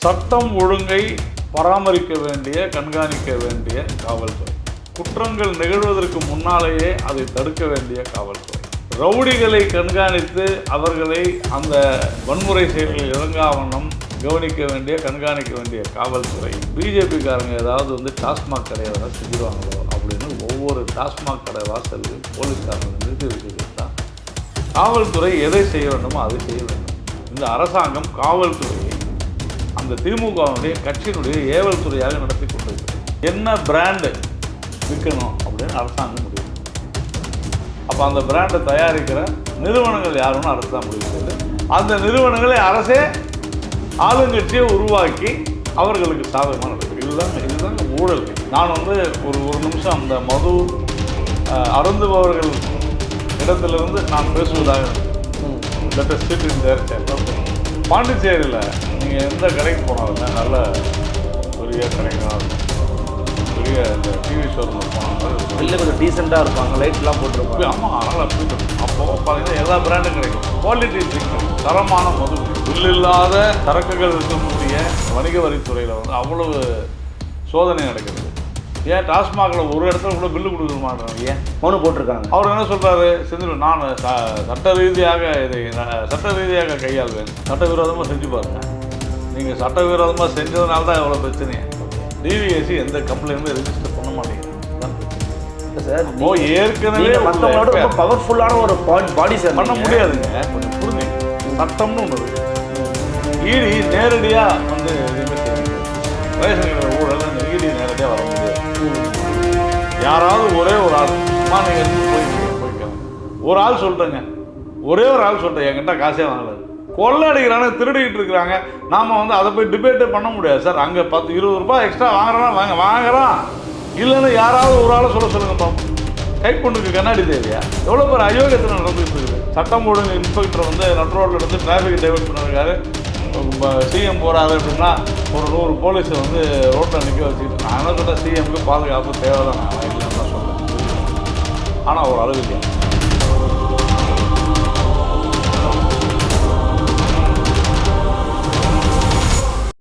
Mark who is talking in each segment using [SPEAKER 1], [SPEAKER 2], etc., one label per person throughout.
[SPEAKER 1] சட்டம் ஒழுங்கை பராமரிக்க வேண்டிய, கண்காணிக்க வேண்டிய காவல்துறை. குற்றங்கள் நிகழ்வதற்கு முன்னாலேயே அதை தடுக்க வேண்டிய காவல்துறை. ரவுடிகளை கண்காணித்து அவர்களை அந்த வன்முறை செயல்களில் இறங்காவண்ணம் கவனிக்க வேண்டிய, கண்காணிக்க வேண்டிய காவல்துறை. பிஜேபிக்காரங்க ஏதாவது டாஸ்மாக் கடையை ஏதாவது செஞ்சுருவாங்களோ அப்படின்னு ஒவ்வொரு டாஸ்மாக் கடை வாசல்லையும் போலீஸ்காரங்க நிறுத்தி வச்சுக்கிட்டு தான் காவல்துறை எதை செய்ய வேண்டுமோ அதை செய்ய வேண்டும். இந்த அரசாங்கம் காவல்துறையை அந்த திமுகவுடைய கட்சியினுடைய ஏவல் துறையாக நடத்தி கொண்டிருக்கிறது. என்ன பிராண்டு விற்கணும் அப்படின்னு அரசாங்கம் முடிவு. அப்போ அந்த பிராண்டை தயாரிக்கிற நிறுவனங்கள் யாருன்னு அரசு தான் முடிவு செய்யுது. அந்த நிறுவனங்களை அரசே ஆளுங்கட்சியை உருவாக்கி அவர்களுக்கு சாதகமாக நடக்குது. இதுதான் ஊழல். நான் ஒரு நிமிஷம் அந்த மது அருந்துபவர்கள் இடத்திலிருந்து நான் பேசுவதாக பாண்டிச்சேரியில் நீங்கள் எந்த கடைக்கு போனாலுமே நல்ல பெரிய கடைகளாக இருக்கும். பெரிய இந்த டிவி ஷோரூமில் போனாலும்
[SPEAKER 2] வெளில கொஞ்சம் டீசெண்டாக இருப்பாங்க, லைட்லாம் போட்டிருப்பாங்க.
[SPEAKER 1] ஆமாம், அதனால் அப்படி இருக்கும். அப்போது பார்த்தீங்கன்னா எல்லா பிராண்டும் கிடைக்கும். குவாலிட்டி ட்ரிங்க், தரமான மது. பில் இல்லாத சரக்குகள் இருக்கக்கூடிய வணிக வரித்துறையில் அவ்வளவு சோதனை நடக்கிறது. ஏன் டாஸ்மாகில் ஒரு இடத்துல கூட பில்லு கொடுக்க மாட்டாங்க? ஏன் மனு போட்டிருக்காங்க. அவர் என்ன சொல்கிறாரு? செஞ்சு நான் சட்ட ரீதியாக கையாள்வேன். சட்டவிரோதமாக செஞ்சு பாருங்க. நீங்கள் சட்டவிரோதமாக செஞ்சதுனால தான் எவ்வளோ பிரச்சனையே. டிவிஎஸ்சி எந்த கம்ப்ளைண்ட்டும் ரெஜிஸ்டர் பண்ண மாட்டேங்குது சார். ஏற்கனவே
[SPEAKER 2] மற்றவங்களோட ரொம்ப பவர்ஃபுல்லான ஒரு பாடி சார்
[SPEAKER 1] பண்ண முடியாதுங்க. கொஞ்சம் புரிஞ்சு சட்டம்னு ஒன்று இருக்குது. ஈடி நேரடியாக ரேஷன் கடை ஊழல் ஈடி நேரடியாக வர முடியாது. யாராவது ஒரே ஒரு ஆள் போய்க்கலாம். ஒரு ஆள் சொல்லிட்டேங்க, ஒரே ஒரு ஆள் சொல்லிட்டேன், என்கிட்ட காசே வாங்கலை, கொள்ளை அடிக்கிறாங்க, திருடிக்கிட்டு இருக்கிறாங்க. நாம் அதை போய் டிபேட்டே பண்ண முடியாது சார். அங்கே 10-20 ரூபாய் எக்ஸ்ட்ரா வாங்குறான் வாங்குறான் இல்லைன்னு யாராவது ஒரு ஆளை சொல்லுங்க பாப்போம். கைப்பொண்ணுக்கு கண்ணாடி தேவையா? எவ்வளோ பேர் அயோக்கியத்தில் நடந்துகிட்டு இருக்குது. சட்டம் ஒழுங்கு இன்ஸ்பெக்டர் நட் ரோட்டில் இருந்து டிராஃபிக் டைவர்ட் பண்ணிருக்காரு. சிஎம் போகிறாரு அப்படின்னா ஒரு 100 போலீஸை ரோட்டில் நிற்க வச்சுக்கிட்டு நான் என்ன சொல்கிறேன், சிஎம்க்கு பாதுகாப்பு தேவை தான், நான் இல்லைன்னு தான் சொல்கிறேன். ஆனால் ஒரு அளவு இல்லையா.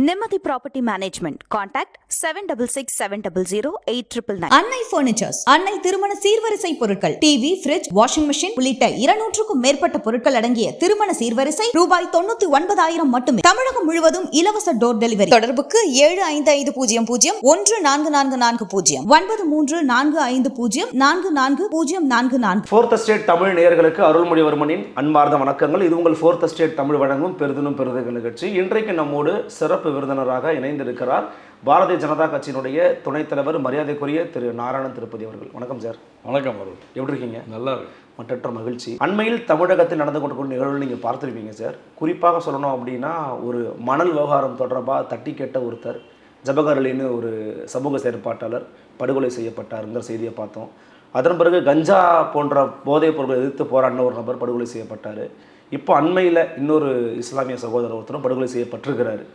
[SPEAKER 3] நிம்மதி ப்ராப்பர்ட்டி மேனேஜ்மெண்ட். கான்டாக்ட் 7667008999.
[SPEAKER 4] அன்னை பர்னிச்சர்ஸ், அன்னை திருமண சீர்வரிசை பொருட்கள், டிவி, ஃபிரிட்ஜ், வாஷிங் மெஷின் உள்ளிட்ட 200க்கும் மேற்பட்ட பொருட்கள் அடங்கிய திருமண சீர்வரிசை ரூபாய் 99,000 மட்டுமே. தமிழகம் முழுவதும் இலவச டோர் டெலிவரி. தொடர்புக்கு 7550014440 9345044044.
[SPEAKER 2] ஃபோர்த் எஸ்டேட் தமிழ் நேயர்களுக்கு அருள்மொழிவர்மனின் அன்பார்ந்த வணக்கங்கள். இது உங்கள் ஃபோர்த் எஸ்டேட் தமிழ் வழங்கும் பெரிதும் பெரிதும் நிகழ்ச்சி. இன்றைக்கு நம்மோடு சிறப்பு விருந்தினராக இணைந்திருக்கிறார் பாரதிய ஜனதா கட்சியினுடைய துணைத் தலைவர் மரியாதைக்குரிய திரு நாராயணன் திருப்பதி அவர்கள். வணக்கம் சார்.
[SPEAKER 1] வணக்கம் அவர்கள்.
[SPEAKER 2] எப்படி இருக்கீங்க?
[SPEAKER 1] நல்லா இருக்கு.
[SPEAKER 2] மற்றற்ற மகிழ்ச்சி. அண்மையில் தமிழகத்தில் நடந்து கொண்டிருக்கும் நிகழ்வுகள் நீங்கள் பார்த்துருப்பீங்க சார். குறிப்பாக சொல்லணும் அப்படின்னா, ஒரு மணல் விவகாரம் தொடர்பாக தட்டி கேட்ட ஒருத்தர், ஜபகர் அலின்னு ஒரு சமூக செயற்பாட்டாளர் படுகொலை செய்யப்பட்டாருங்கிற செய்தியை பார்த்தோம். அதன் பிறகு கஞ்சா போன்ற போதைப் பொருட்களை எதிர்த்து போராடின ஒரு நபர் படுகொலை செய்யப்பட்டார். இப்போ அண்மையில் இன்னொரு இஸ்லாமிய சகோதரர் ஒருத்தரும் படுகொலை செய்யப்பட்டிருக்கிறாரு.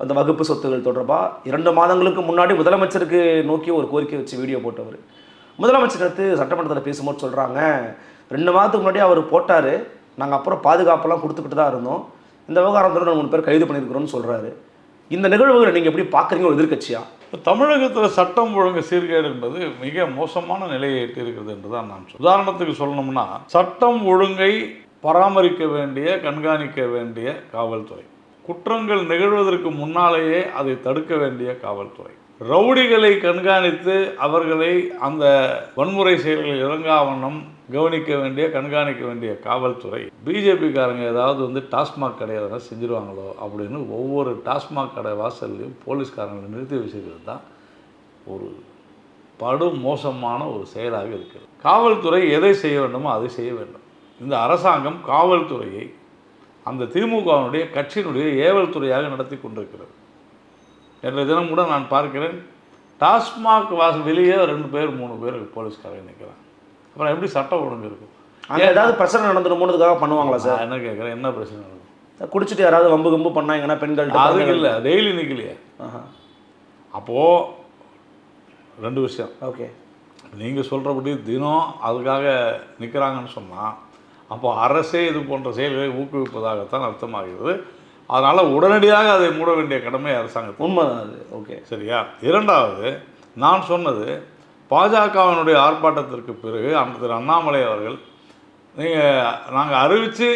[SPEAKER 2] அந்த வகுப்பு சொத்துகள் தொடர்பாக 2 மாதங்களுக்கு முன்னாடி முதலமைச்சருக்கு நோக்கி ஒரு கோரிக்கை வச்சு வீடியோ போட்டவர். முதலமைச்சர் எடுத்து சட்டமன்றத்தில் பேசும்போது சொல்கிறாங்க, 2 மாதத்துக்கு முன்னாடி அவர் போட்டார், நாங்கள் அப்புறம் பாதுகாப்பெல்லாம் கொடுத்துக்கிட்டு தான் இருந்தோம், இந்த விவகாரத்தோடு 3 பேர் கைது பண்ணியிருக்கிறோம்னு சொல்கிறாரு. இந்த நிகழ்வுகளை நீங்கள் எப்படி பார்க்குறீங்க ஒரு எதிர்க்கட்சியா?
[SPEAKER 1] தமிழகத்தில் சட்டம் ஒழுங்கு சீர்கேடு என்பது மிக மோசமான நிலையை எட்டியிருக்கிறது என்று தான் நான் சொல்றேன். உதாரணத்துக்கு சொல்லணும்னா, சட்டம் ஒழுங்கை பராமரிக்க வேண்டிய, கண்காணிக்க வேண்டிய காவல்துறை. குற்றங்கள் நிகழ்வதற்கு முன்னாலேயே அதை தடுக்க வேண்டிய காவல்துறை. ரவுடிகளை கண்காணித்து அவர்களை அந்த வன்முறை செயல்களில் இறங்காவண்ணம் கவனிக்க வேண்டிய, கண்காணிக்க வேண்டிய காவல்துறை. பிஜேபிக்காரங்க ஏதாவது டாஸ்மாக் கடையை ஏதாவது செஞ்சுருவாங்களோ அப்படின்னு ஒவ்வொரு டாஸ்மாக் கடை வாசல்லையும் போலீஸ்காரங்களை நிறுத்தி வச்சுக்கிறது தான் ஒரு படு மோசமான ஒரு செயலாக இருக்கிறது. காவல்துறை எதை செய்ய வேண்டுமோ அதை செய்ய வேண்டும். இந்த அரசாங்கம் காவல்துறையை அந்த திமுகவினுடைய கட்சியினுடைய ஏவல் துறையாக நடத்தி கொண்டிருக்கிறது. என்ற தினம் கூட நான் பார்க்கிறேன், டாஸ்மாக் வெளியே 2 பேர் 3 பேர் போலீஸ்காரங்க நிற்கிறாங்க. அப்புறம் எப்படி சட்டம் ஒழுங்கு இருக்கும்?
[SPEAKER 2] ஏதாவது பிரச்சனை நடந்துடுமோன்றதுக்காக பண்ணுவாங்களா சார்?
[SPEAKER 1] என்ன கேட்குறேன், என்ன பிரச்சனை நடக்கும்?
[SPEAKER 2] குடிச்சிட்டு யாராவது வம்பு கம்பு பண்ணாங்கன்னா பெண்கள்
[SPEAKER 1] அதுக்கு இல்லை, டெய்லி நிற்கலையே. அப்போது 2 விஷயம்.
[SPEAKER 2] ஓகே,
[SPEAKER 1] நீங்கள் சொல்கிறபடி தினம் அதுக்காக நிற்கிறாங்கன்னு சொன்னால் அப்போ அரசே இது போன்ற செயல்களை ஊக்குவிப்பதாகத்தான் அர்த்தமாகிறது. அதனால் உடனடியாக அதை மூட வேண்டிய கடமை அரசாங்கத்துக்கு.
[SPEAKER 2] உண்மைதான் அது. ஓகே,
[SPEAKER 1] சரியா? இரண்டாவது, நான் சொன்னது பாஜகவினுடைய ஆர்ப்பாட்டத்திற்கு பிறகு திரு அண்ணாமலை அவர்கள் நாங்கள் அறிவித்து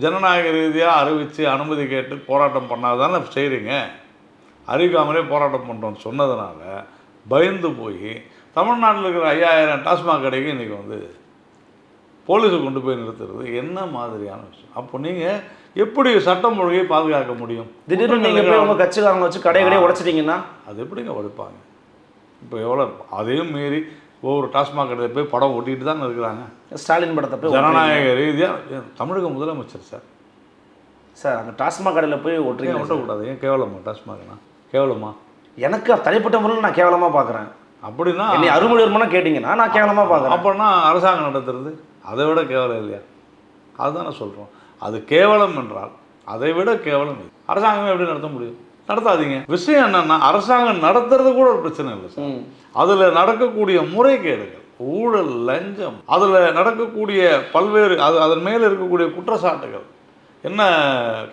[SPEAKER 1] ஜனநாயக ரீதியாக அறிவித்து அனுமதி கேட்டு போராட்டம் பண்ணாதானே செய்கிறீங்க, அறிவிக்காமலே போராட்டம் பண்ணுறோன்னு சொன்னதுனால பயந்து போய் தமிழ்நாட்டில் இருக்கிற 5000 டாஸ்மாக் கடைக்கு இன்றைக்கி வந்து போலீஸை கொண்டு போய் நிறுத்துறது என்ன மாதிரியான விஷயம்? அப்போ நீங்கள் எப்படி சட்டம் ஒழுங்கை பாதுகாக்க முடியும்?
[SPEAKER 2] திடீர்னு நீங்கள் போய் உங்கள் கட்சிக்காரங்க வச்சு கடையை உடைச்சிட்டிங்கன்னா
[SPEAKER 1] அது எப்படிங்க உடைப்பாங்க? இப்போ எவ்வளோ அதையும் மீறி ஒவ்வொரு டாஸ்மாக் கடையில் போய் படம் ஓட்டிகிட்டு தான் இருக்கிறாங்க.
[SPEAKER 2] ஸ்டாலின் படத்தை போய்
[SPEAKER 1] ஜனநாயக ரீதியாக தமிழக முதலமைச்சர்
[SPEAKER 2] சார் அந்த டாஸ்மாக் கடையில் போய் ஓட்டுறீங்க,
[SPEAKER 1] ஓட்டக்கூடாது. ஏன் கேவலமா? டாஸ்மாக்னா கேவலமா?
[SPEAKER 2] எனக்கு தனிப்பட்ட முறையில் நான் கேவலமாக பார்க்குறேன்.
[SPEAKER 1] அப்படின்னா
[SPEAKER 2] என்னை அருள்மொழிவர்மனா கேட்டிங்கன்னா நான் கேவலமாக பார்க்குறேன்.
[SPEAKER 1] அப்படின்னா அரசாங்கம் நடத்துறது அதை விட கேவலம் இல்லையா? அதுதான் நான் சொல்கிறோம். அது கேவலம் என்றால் அதை விட கேவலம் இல்லை. அரசாங்கமே எப்படி நடத்த முடியும்? நடத்தாதீங்க. விஷயம் என்னன்னா அரசாங்கம் நடத்துறது கூட ஒரு பிரச்சனை இல்லை சார். அதில் நடக்கக்கூடிய முறைகேடுகள், ஊழல், லஞ்சம், அதில் நடக்கக்கூடிய பல்வேறு அதன் மேலே இருக்கக்கூடிய குற்றச்சாட்டுகள் என்ன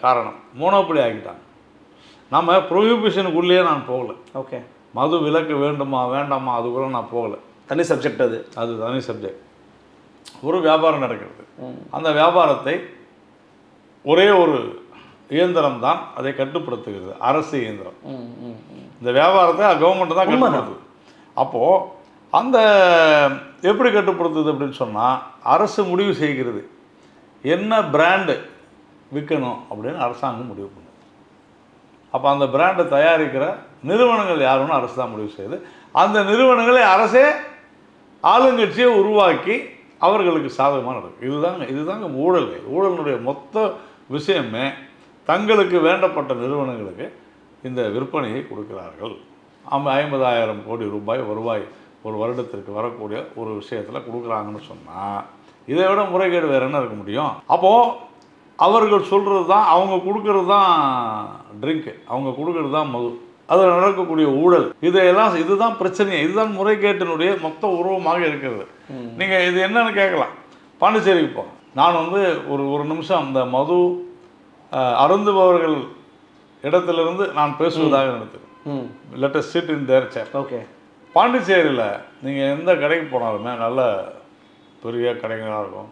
[SPEAKER 1] காரணம்? மோனோபொலி ஆகிட்டாங்க. நம்ம ப்ரொஹிபிஷனுக்குள்ளேயே நான் போகலை.
[SPEAKER 2] ஓகே,
[SPEAKER 1] மது விலக்கு வேண்டுமா வேண்டாமா அதுக்குள்ள நான் போகலை.
[SPEAKER 2] தனி சப்ஜெக்ட் அது
[SPEAKER 1] தனி சப்ஜெக்ட். ஒரு வியாபாரம் நடக்கிறது. அந்த வியாபாரத்தை ஒரே ஒரு இயந்திரம் தான் அதை கட்டுப்படுத்துகிறது, அரசு இயந்திரம். இந்த வியாபாரத்தை கவர்மெண்ட் தான் கட்டுப்படுத்துது. அப்போது அந்த எப்படி கட்டுப்படுத்துது அப்படின்னு சொன்னால் அரசு முடிவு செய்கிறது என்ன பிராண்டு விற்கணும் அப்படின்னு அரசாங்கம் முடிவு பண்ணும். அப்போ அந்த பிராண்டை தயாரிக்கிற நிறுவனங்கள் யாருன்னு அரசு தான் முடிவு செய்யுது. அந்த நிறுவனங்களை அரசே ஆளுங்கட்சியை உருவாக்கி அவர்களுக்கு சாதகமாக நடக்கும். இதுதாங்க ஊழலுடைய மொத்த விஷயமே. தங்களுக்கு வேண்டப்பட்ட நிறுவனங்களுக்கு இந்த விற்பனையை கொடுக்கிறார்கள். 50,000 கோடி ரூபாய் வருவாய் ஒரு வருடத்திற்கு வரக்கூடிய ஒரு விஷயத்தில் கொடுக்குறாங்கன்னு சொன்னால் இதை விட முறைகேடு வேறு என்ன இருக்க முடியும்? அப்போது அவர்கள் சொல்கிறது தான், அவங்க கொடுக்கறது தான் ட்ரிங்க்கு, அவங்க கொடுக்கறது தான் மது, அதில் நடக்கக்கூடிய ஊழல், இதுதான் பிரச்சனையே. இதுதான் முறைகேட்டினுடைய மொத்த உருவமாக இருக்கிறது. நீங்கள் இது என்னன்னு கேட்கலாம். பாண்டிச்சேரிக்கு போங்க. நான் வந்து ஒரு நிமிஷம் அந்த மது அருந்துபவர்கள் இடத்திலிருந்து நான் பேசுவதாக நினைக்கிறேன். Let us sit in their chair.
[SPEAKER 2] Okay,
[SPEAKER 1] பாண்டிச்சேரியில் நீங்கள் எந்த கடைக்கு போனாலுமே நல்ல பெரிய கடைகளாக இருக்கும்.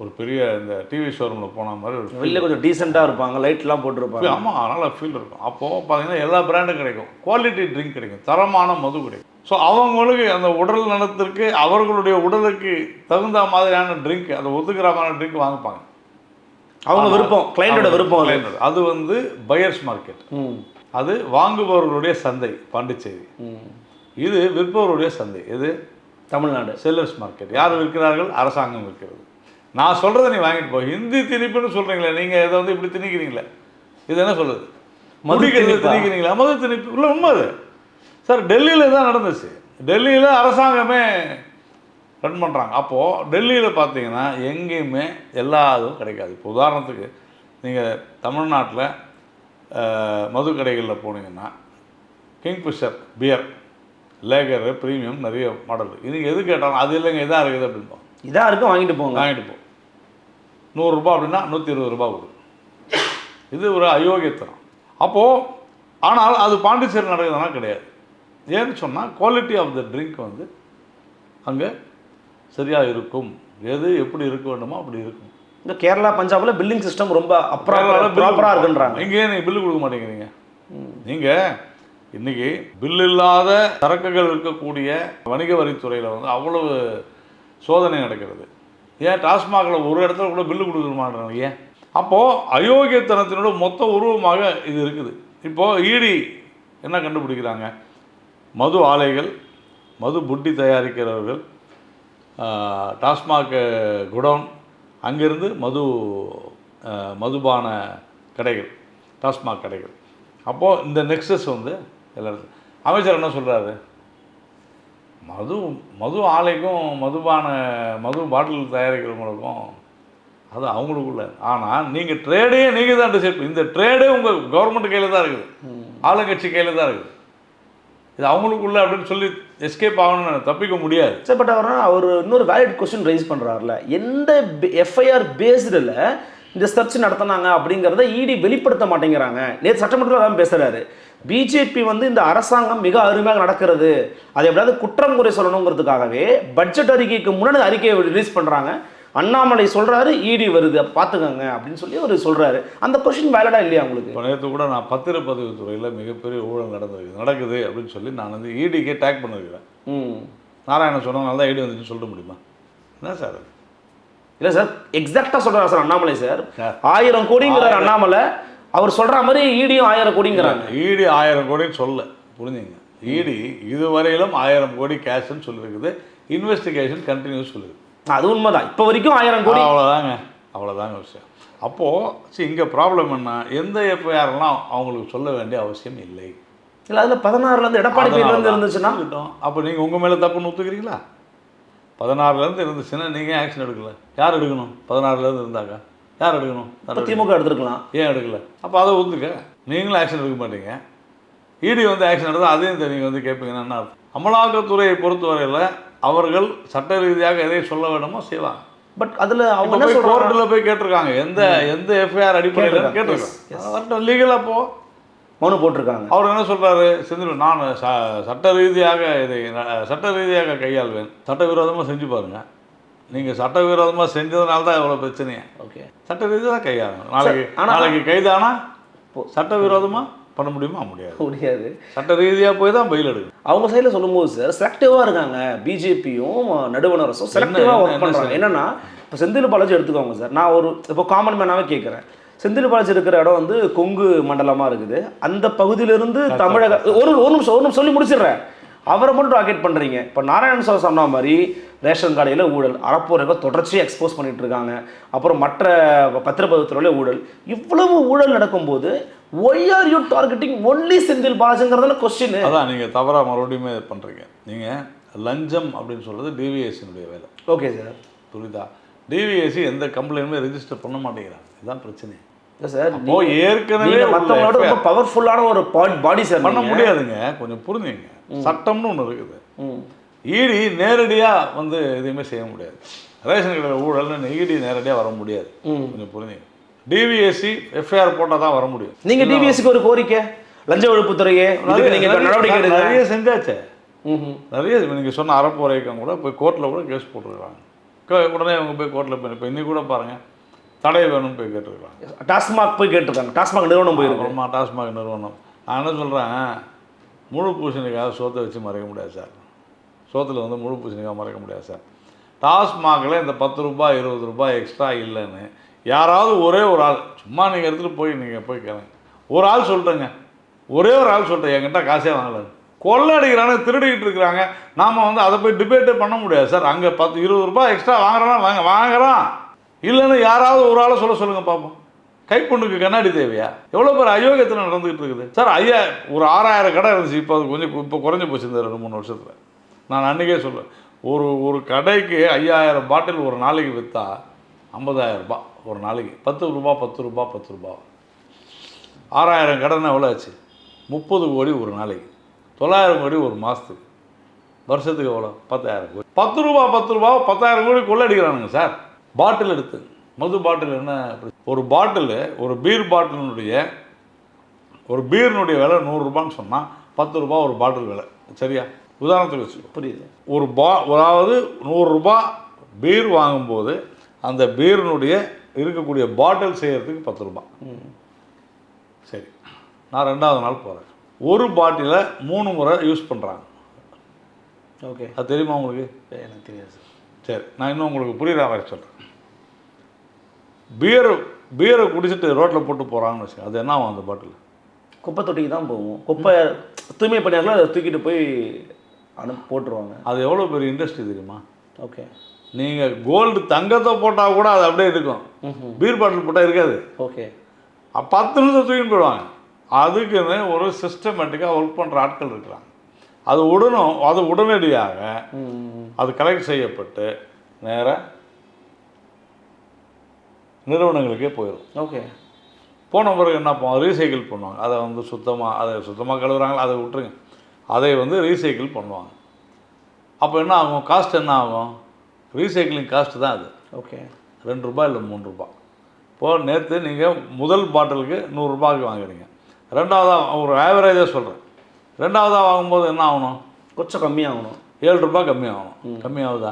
[SPEAKER 1] ஒரு பெரிய இந்த டிவி ஷோரூமில் போன மாதிரி ஒரு
[SPEAKER 2] வெளில கொஞ்சம் டீசெண்டாக இருப்பாங்க, லைட்லாம் போட்டுருப்பாங்க.
[SPEAKER 1] ஆமாம், அதனால் ஃபீல் இருக்கும். அப்போது பார்த்தீங்கன்னா எல்லா பிராண்டும் கிடைக்கும், குவாலிட்டி ட்ரிங்க் கிடைக்கும், தரமான மது கிடைக்கும். ஸோ அவங்களுக்கு அந்த உடல் நலத்திற்கு அவர்களுடைய உடலுக்கு தகுந்த மாதிரியான ட்ரிங்க், அதை ஒத்துக்கிற மாதிரி ட்ரிங்க் வாங்கிப்பாங்க.
[SPEAKER 2] அவங்க விருப்பம், கிளைண்டோட விருப்பம்.
[SPEAKER 1] அது வந்து பையர்ஸ் மார்க்கெட், அது வாங்குபவர்களுடைய சந்தை பாண்டிச்சேரி. இது விற்பவருடைய சந்தை, இது
[SPEAKER 2] தமிழ்நாடு
[SPEAKER 1] செல்லர்ஸ் மார்க்கெட். யார் விற்கிறார்கள்? அரசாங்கம் விற்கிறது. நான் சொல்கிறத நீ வாங்கிட்டு போ. ஹிந்தி திணிப்புன்னு சொல்கிறீங்களே நீங்கள், இதை வந்து இப்படி திணிக்கிறீங்களே, இது என்ன சொல்லுது? மதுக்கிறது திணிக்கிறீங்களா? மது திணிப்பு இல்லை, உண்மை அது சார். டெல்லியில் தான் நடந்துச்சு. டெல்லியில் அரசாங்கமே ரன் பண்ணுறாங்க. அப்போது டெல்லியில் பார்த்தீங்கன்னா எங்கேயுமே எல்லா இதுவும் கிடைக்காது. இப்போ உதாரணத்துக்கு நீங்கள் தமிழ்நாட்டில் மது கடைகளில் போனீங்கன்னா கிங்ஃபிஷர் பியர், லேகரு, ப்ரீமியம் நிறைய மாடல். இதுங்க எது கேட்டாலும் அது இல்லைங்க இதாக இருக்குது அப்படின்போம்.
[SPEAKER 2] இதாக இருக்கும், வாங்கிட்டு போ
[SPEAKER 1] 100 ரூபா அப்படின்னா 120 ரூபா கொடு. இது ஒரு அயோக்கியத்தனம். அப்போது ஆனால் அது பாண்டிச்சேரி நடக்குதுன்னா கிடையாது. ஏன்னு சொன்னால் குவாலிட்டி ஆஃப் த ட்ரிங்க் வந்து அங்கே சரியாக இருக்கும். எது எப்படி இருக்க வேண்டுமோ அப்படி இருக்கும்.
[SPEAKER 2] இந்த கேரளா, பஞ்சாபில் பில்லிங் சிஸ்டம் ரொம்ப ப்ராப்பராக இருக்குன்றாங்க.
[SPEAKER 1] இங்கே நீங்கள் பில்லு கொடுக்க மாட்டேங்கிறீங்க. நீங்கள் இன்றைக்கி பில் இல்லாத சரக்குகள் இருக்கக்கூடிய வணிக வரித்துறையில் வந்து அவ்வளவு சோதனை நடக்கிறது. ஏன் டாஸ்மாகில் ஒரு இடத்துல கூட பில்லு கொடுக்க மாட்டேறாங்க? ஏன்? அப்போது அயோக்கியத்தனத்தினோட மொத்த உருவமாக இது இருக்குது. இப்போது இடி என்ன கண்டுபிடிக்கிறாங்க? மது ஆலைகள், மது புட்டி தயாரிக்கிறவர்கள், டாஸ்மாக் குடோன், அங்கேருந்து மதுபான கடைகள், டாஸ்மாக் கடைகள். அப்போது இந்த நெக்ஸஸ் வந்து எல்லாரும் அமைச்சர் என்ன சொல்கிறாரு? மது ஆலைக்கும் மது பாட்டில் தயாரிக்கிறவங்களுக்கும் அது அவங்களுக்குள்ள. ஆனால் நீங்கள் ட்ரேடே நீங்கள் தான் டிசைட். இந்த ட்ரேடே உங்கள் கவர்மெண்ட் கையில் தான் இருக்குது, ஆளுங்கட்சி கையில் தான் இருக்குது. இது அவங்களுக்குள்ள அப்படின்னு சொல்லி எஸ்கேப் ஆகணும்னு தப்பிக்க முடியாது
[SPEAKER 2] சார். பட் அவர் இன்னொரு வேலிட் கொஸ்டின் ரைஸ் பண்ணுறாருல, எந்த எஃப்ஐஆர் பேஸ்டில் இந்த சர்ச் நடத்தினாங்க அப்படிங்கிறத இடி வெளிப்படுத்த மாட்டேங்கிறாங்க. நேற்று சட்டமன்றத்தில் தான் பேசுகிறாரு. பிஜேபி வந்து இந்த அரசாங்கம் மிக அருமையாக நடக்கிறது, அதை எப்படியாவது குற்றம் குறை சொல்லணுங்கிறதுக்காகவே பட்ஜெட் அறிக்கைக்கு முன்னாடி அறிக்கையை ரிலீஸ் பண்ணுறாங்க. அண்ணாமலை சொல்கிறாரு இடி வருது பார்த்துக்கோங்க அப்படின்னு சொல்லி அவர் சொல்கிறாரு. அந்த கொஸ்டின் வேலிடா இல்லையா உங்களுக்கு?
[SPEAKER 1] இப்போ நேற்று கூட நான் பத்திரப்பதிவு துறையில் மிகப்பெரிய ஊழல் நடக்குது அப்படின்னு சொல்லி நான் வந்து இடிக்கே டேக் பண்ணிருக்கிறேன். நாராயணன் சொன்னதுனால தான் இடி வந்துச்சுன்னு சொல்ல முடியுமா? என்ன சார் அது?
[SPEAKER 2] இல்லை சார், எக்ஸாக்டாக சொல்கிறார் சார் அண்ணாமலை சார். 1000 கோடிங்கிறார் அண்ணாமலை, அவர் சொல்கிற மாதிரி ஈடியும் 1000 கோடிங்கிறாங்க.
[SPEAKER 1] ஈடி 1000 கோடின்னு சொல்ல புரிஞ்சுங்க. ஈடி இதுவரையிலும் 1000 கோடி கேஷ்ன்னு சொல்லியிருக்குது. இன்வெஸ்டிகேஷன் கண்டினியூஸ் சொல்லுது.
[SPEAKER 2] அது உண்மைதான். இப்போ வரைக்கும் 1000 கோடி.
[SPEAKER 1] அவ்வளோதாங்க விஷயம். அப்போது இங்கே ப்ராப்ளம் என்ன, எந்த எஃப்ஐஆர்லாம் அவங்களுக்கு சொல்ல வேண்டிய அவசியம் இல்லை.
[SPEAKER 2] இல்லை அதில் 16லேருந்து எடப்பாடி பேர்லேருந்து இருந்துச்சுன்னா
[SPEAKER 1] அப்போ நீங்கள் உங்கள் மேலே தப்புன்னு ஒத்துக்கிறீங்களா? 16லேருந்து இருந்துச்சுன்னா நீங்கள் ஆக்ஷன் எடுக்கல. யார் எடுக்கணும்? 16லேருந்து இருந்தாக்கா யார் எடுக்கணும்?
[SPEAKER 2] திமுக எடுத்துருக்கலாம்.
[SPEAKER 1] ஏன் எடுக்கல? அப்போ அதை ஒத்துக்க. நீங்களும் ஆக்ஷன் எடுக்க மாட்டீங்க. இடி வந்து ஆக்ஷன் எடுத்தால் அதையும் நீங்கள் வந்து கேட்பீங்கன்னா என்ன அர்த்தம்? அமலாக்கத்துறையை பொறுத்தவரையில் அவர்கள் சட்ட ரீதியாக எதை சொல்ல வேண்டுமோ செய்வாங்க.
[SPEAKER 2] பட் அதில் அவங்க என்ன சொல்கிறாங்க,
[SPEAKER 1] கோர்ட்டில் போய் கேட்டிருக்காங்க. எந்த எஃப்ஐஆர் அடிப்படையில் கேட்டிருக்காங்க. லீகலாக அப்போ
[SPEAKER 2] மனு போட்டிருக்காங்க. அவர்
[SPEAKER 1] என்ன சொல்கிறாரு? செந்தில், நான் சட்ட ரீதியாக கையாள்வேன். சட்டவிரோதமாக செஞ்சு பாருங்கள். நீங்கள் சட்டவிரோதமாக செஞ்சதுனால தான் எவ்வளோ பிரச்சனையே.
[SPEAKER 2] ஓகே,
[SPEAKER 1] சட்ட ரீதியாக தான் கையாளணும். நாளைக்கு கைதானா சட்டவிரோதமாக பண்ண முடியுமா? முடியாது. சட்ட ரீதியாக போய் தான் பயில் எடுக்கும்.
[SPEAKER 2] அவங்க சைடில் சொல்லும்போது சார் செலக்டிவாக இருக்காங்க. பிஜேபியும் நடுவண் அரசும் செலக்டிவாக ஒர்க் பண்ணுறாங்க. என்னென்னா இப்போ செந்தில் பாலாஜி எடுத்துக்கோங்க சார். நான் இப்போ காமன் மேனாகவே கேட்குறேன். செந்தில் பாலாஜி இருக்கிற இடம் வந்து கொங்கு மண்டலமாக இருக்குது. அந்த பகுதியிலிருந்து தமிழக ஒரு நிமிஷம் சொல்லி முடிச்சிடுறேன். அவரை மட்டும் டார்கெட் பண்ணுறீங்க. இப்போ நாராயணன் சார் சொன்ன மாதிரி ரேஷன் கடையில் ஊழல், அறப்போரை தொடர்ச்சியாக எக்ஸ்போஸ் பண்ணிட்டு இருக்காங்க. அப்புறம் மற்ற பத்திரப்பதிவுத்துறையில் ஊழல், இவ்வளவு ஊழல் நடக்கும்போது why are you targeting only Senthil பாலாஜிங்கிறதுல கொஸ்டின்.
[SPEAKER 1] அதான் நீங்கள் தவறாக மறுபடியுமே பண்ணுறீங்க. நீங்கள் லஞ்சம் அப்படின்னு சொல்கிறது டிவிஎஸ்சினுடைய வேலை.
[SPEAKER 2] ஓகே சார்,
[SPEAKER 1] புரியுதா? டிவிஎஸ்சி எந்த கம்ப்ளைண்ட்டுமே ரெஜிஸ்டர் பண்ண மாட்டேங்கிறாங்க. இதுதான் பிரச்சனை.
[SPEAKER 2] இல்லை சார்,
[SPEAKER 1] ஏற்கனவே
[SPEAKER 2] மற்றவங்களோட ரொம்ப பவர்ஃபுல்லான ஒரு பாடி சார்.
[SPEAKER 1] பண்ண முடியாதுங்க. கொஞ்சம் புரிஞ்சுங்க. சட்டம்னு ஒன்று இருக்குது. இடி நேரடியாக வந்து எதுவுமே செய்ய முடியாது. ரேஷன் கடையில் ஊழல்னு இடி நேரடியாக வர முடியாது. கொஞ்சம் புரிஞ்சுங்க. டிவிஎஸ்சி எஃப்ஐஆர் போட்டால் தான் வர முடியும்.
[SPEAKER 2] நீங்கள் டிவிஎஸ்சிக்கு ஒரு கோரிக்கை, லஞ்ச ஒழிப்புத்துறையே நடவடிக்கை
[SPEAKER 1] நிறைய செஞ்சாச்சே. நிறைய நீங்கள் சொன்ன அறப்போரைக்கம் கூட போய் கோர்ட்டில் கூட கேஸ் போட்டுருக்காங்க. உடனே அவங்க போய் கோர்ட்டில் போய் இப்போ இன்னைக்கு கூட பாருங்கள் தடை வேணும்னு போய் கேட்டுருக்காங்க.
[SPEAKER 2] டாஸ்மாக் போய் கேட்டிருக்காங்க. டாஸ்மாக் நிறுவனம் போயிருக்கோம்.
[SPEAKER 1] டாஸ்மாக் நிறுவனம். நான் என்ன சொல்கிறேன், முழு பூசணிக்காக சோத்தை வச்சு மறைக்க முடியாது சார். சோத்தில் வந்து முழு பூசணிக்காக மறைக்க முடியாது சார். டாஸ்மாகில் இந்த 10 ரூபாய் 20 ரூபாய் எக்ஸ்ட்ரா இல்லைன்னு யாராவது ஒரே ஒரு ஆள், சும்மா நீங்கள் எடுத்துகிட்டு போய் நீங்கள் போய் கேளுங்க. ஒரு ஆள் சொல்லிட்டேங்க, ஒரே ஒரு ஆள் சொல்லிட்டேன் என்கிட்ட காசே வாங்கலைன்னு. கொள்ளை அடிக்கிறாங்க, திருடிக்கிட்டு இருக்கிறாங்க. நாம் வந்து அதை போய் டிபேட்டே பண்ண முடியாது சார். அங்கே 10 20 ரூபாய் எக்ஸ்ட்ரா வாங்குறான் வாங்குறான் இல்லைன்னு யாராவது ஒரு ஆளை சொல்லுங்கள் பார்ப்போம். கைப்பொண்ணுக்கு கண்ணாடி தேவையா? எவ்வளோ பேர் அயோக்கியத்தில் நடந்துகிட்டு இருக்குது சார். ஒரு 6000 கடை இருந்துச்சு. இப்போ அது இப்போ குறைஞ்சி போச்சு இந்த 2-3 வருஷத்தில். நான் அன்றைக்கே சொல்லுவேன், ஒரு கடைக்கு 5000 பாட்டில் ஒரு நாளைக்கு விற்றா 50,000 ரூபாய் ஒரு நாளைக்கு. 10 ரூபா 10 ரூபா 10 ரூபா. 6000 கடைன்னா எவ்வளோ ஆச்சு? 30 கோடி ஒரு நாளைக்கு. 900 கோடி ஒரு மாதத்துக்கு. வருஷத்துக்கு எவ்வளோ? 10,000 கோடி. 10 ரூபா 10 ரூபா 10,000 கோடி கொள்ளடிக்கிறானுங்க சார். பாட்டில் எடுத்து மது பாட்டில் என்ன ஒரு பாட்டில், ஒரு பீர் பாட்டிலுடைய ஒரு பீர்னுடைய விலை 100 ரூபான்னு சொன்னால் 10 ரூபா ஒரு பாட்டில் விலை. சரியா? உதாரணத்துக்கு வச்சு
[SPEAKER 2] புரியுது.
[SPEAKER 1] அதாவது 100 ரூபா பீர் வாங்கும்போது அந்த பீர்னுடைய இருக்கக்கூடிய பாட்டில் செய்கிறதுக்கு 10 ரூபா. சரி, நான் 2வது நாள் போகிறேன். ஒரு பாட்டிலை 3 முறை யூஸ் பண்ணுறாங்க.
[SPEAKER 2] ஓகே,
[SPEAKER 1] அது தெரியுமா உங்களுக்கு?
[SPEAKER 2] எனக்கு தெரியாது சார்.
[SPEAKER 1] சரி, நான் இன்னும் உங்களுக்கு புரியுற மாதிரி சொல்கிறேன். பீரை குடிச்சிட்டு ரோட்டில் போட்டு போகிறாங்கன்னு வச்சுக்கோங்க. அது என்ன ஆகும்? அந்த பாட்டில்
[SPEAKER 2] குப்பை தொட்டிக்கு தான் போகும். குப்பை தூய்மை பணியாளர்கள் அதை தூக்கிட்டு போய் போட்டுருவாங்க. அது
[SPEAKER 1] எவ்வளோ பெரிய இண்டஸ்ட்ரி தெரியுமா?
[SPEAKER 2] ஓகே,
[SPEAKER 1] நீங்கள் கோல்டு தங்கத்தை போட்டால் கூட அது அப்படியே இருக்கும். பீர் பாட்டில் போட்டால் இருக்காது.
[SPEAKER 2] ஓகே,
[SPEAKER 1] 10 நிமிஷம் தூக்கிட்டு போயிடுவாங்க. அதுக்குன்னு ஒரு சிஸ்டமேட்டிக்காக ஒர்க் பண்ணுற ஆட்கள் இருக்கிறாங்க. அது உடனடியாக அது கலெக்ட் செய்யப்பட்டு நேராக நிறுவனங்களுக்கே போயிடும்.
[SPEAKER 2] ஓகே,
[SPEAKER 1] போன பிறகு என்ன பண்ணுவாங்க? ரீசைக்கிள் பண்ணுவாங்க. அதை வந்து சுத்தமாக கழுவுறாங்களா, அதை விட்டுருங்க. அதை வந்து ரீசைக்கிள் பண்ணுவாங்க. அப்போ என்ன ஆகும்? காஸ்ட் என்ன ஆகும்? ரீசைக்கிளிங் காஸ்ட்டு தான் அது.
[SPEAKER 2] ஓகே,
[SPEAKER 1] 2 ரூபாய் இல்லை 3 ரூபாய். இப்போது நேற்று நீங்கள் முதல் பாட்டிலுக்கு 100 ரூபாய்க்கு வாங்குறீங்க, ரெண்டாவதாக ஒரு ஆவரேஜாக சொல்கிறேன், ரெண்டாவதாக வாங்கும்போது என்ன ஆகணும்?
[SPEAKER 2] கொஞ்சம் கம்மியாகணும்,
[SPEAKER 1] 7 ரூபாய் கம்மியாகணும். கம்மியாகுதா?